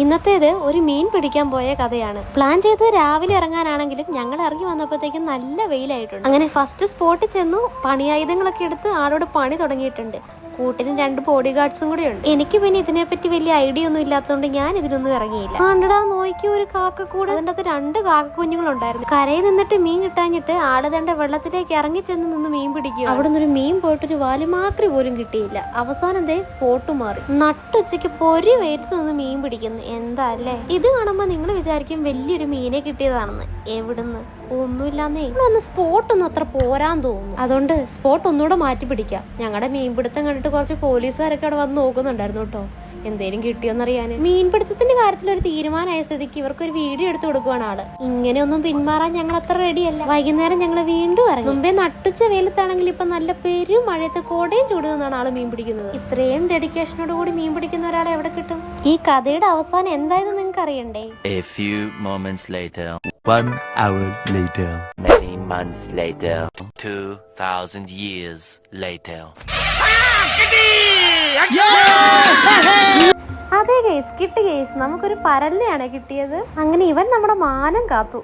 ഇന്നത്തേത് ഒരു മീൻ പിടിക്കാൻ പോയ കഥയാണ്. പ്ലാൻ ചെയ്ത് രാവിലെ ഇറങ്ങാനാണെങ്കിലും ഞങ്ങൾ ഇറങ്ങി വന്നപ്പോഴത്തേക്കും നല്ല വെയിലായിട്ടുണ്ട്. അങ്ങനെ ഫസ്റ്റ് സ്പോട്ടിൽ ചെന്നു. പണിയായുധങ്ങളൊക്കെ എടുത്ത് ആളോട് പണി തുടങ്ങിയിട്ടുണ്ട്. കൂട്ടിന് 2 ബോഡി ഗാർഡ്സും കൂടെ ഉണ്ട്. എനിക്ക് പിന്നെ ഇതിനെപ്പറ്റി വലിയ ഐഡിയ ഒന്നും ഇല്ലാത്തതുകൊണ്ട് ഞാൻ ഇതിനൊന്നും ഇറങ്ങിയില്ല. കണ്ടടാ, നോക്കി ഒരു കാക്കക്കൂട്. അതിൻ്റെ അകത്ത് 2 കാക്കക്കുഞ്ഞുങ്ങളുണ്ടായിരുന്നു. കരയിൽ നിന്നിട്ട് മീൻ കിട്ടാഞ്ഞിട്ട് ആള് തന്റെ വെള്ളത്തിലേക്ക് ഇറങ്ങി ചെന്ന് നിന്ന് മീൻ പിടിക്കുക. അവിടെ നിന്നൊരു മീൻ പോയിട്ടൊരു വാലുമാക്രി പോലും കിട്ടിയില്ല. അവസാനം ദേ സ്പോട്ട് മാറി. നട്ടുച്ചയ്ക്ക് പൊരി വെയിലത്ത് നിന്ന് മീൻ പിടിക്കുന്നു. എന്താ അല്ലേ? ഇത് കാണുമ്പോ നിങ്ങൾ വിചാരിക്കും വലിയൊരു മീനെ കിട്ടിയതാണെന്ന്. എവിടുന്ന്? ഒന്നുമില്ലാന്നേ. ഒന്ന് സ്പോട്ടൊന്നും അത്ര പോരാൻ തോന്നുന്നു. അതുകൊണ്ട് സ്പോട്ട് ഒന്നുകൂടെ മാറ്റി പിടിക്കാം. ഞങ്ങളുടെ മീൻപിടുത്തം കണ്ടിട്ട് കുറച്ച് പോലീസുകാരൊക്കെ അവിടെ വന്ന് നോക്കുന്നുണ്ടായിരുന്നു കേട്ടോ, എന്തേലും കിട്ടിയോന്നറിയാന്. മീൻപിടുത്തത്തിന്റെ കാര്യത്തിൽ ഒരു തീരുമാനമായ സ്ഥിതിക്ക് ഇവർക്കൊരു വീഡിയോ എടുത്തു കൊടുക്കുവാണ് ആള്. ഇങ്ങനെയൊന്നും പിന്മാറാൻ ഞങ്ങൾ അത്ര റെഡിയല്ല. വൈകുന്നേരം ഞങ്ങൾ വീണ്ടും ഇറങ്ങി. മുമ്പേ നട്ടുച്ച വെയിലത്താണെങ്കിൽ ഇപ്പൊ നല്ല പെരും മഴയത്ത് കോടയും ചൂട് നിന്നാണ് ആള് മീൻ പിടിക്കുന്നത്. ഇത്രയും ഡെഡിക്കേഷനോട് കൂടി മീൻ പിടിക്കുന്ന ഒരാളെ എവിടെ കിട്ടും? ഈ കഥയുടെ അവസാനം എന്തായെന്ന് നിങ്ങൾക്ക് അറിയണ്ടേ? A few moments later. 1 hour later. Many months later. 2000 years later. അതെ ഗേസ്, കിട്ടി ഗേസ്. നമുക്കൊരു പരലിനെയാണ് കിട്ടിയത്. അങ്ങനെ ഇവൻ നമ്മുടെ മാനം കാത്തു.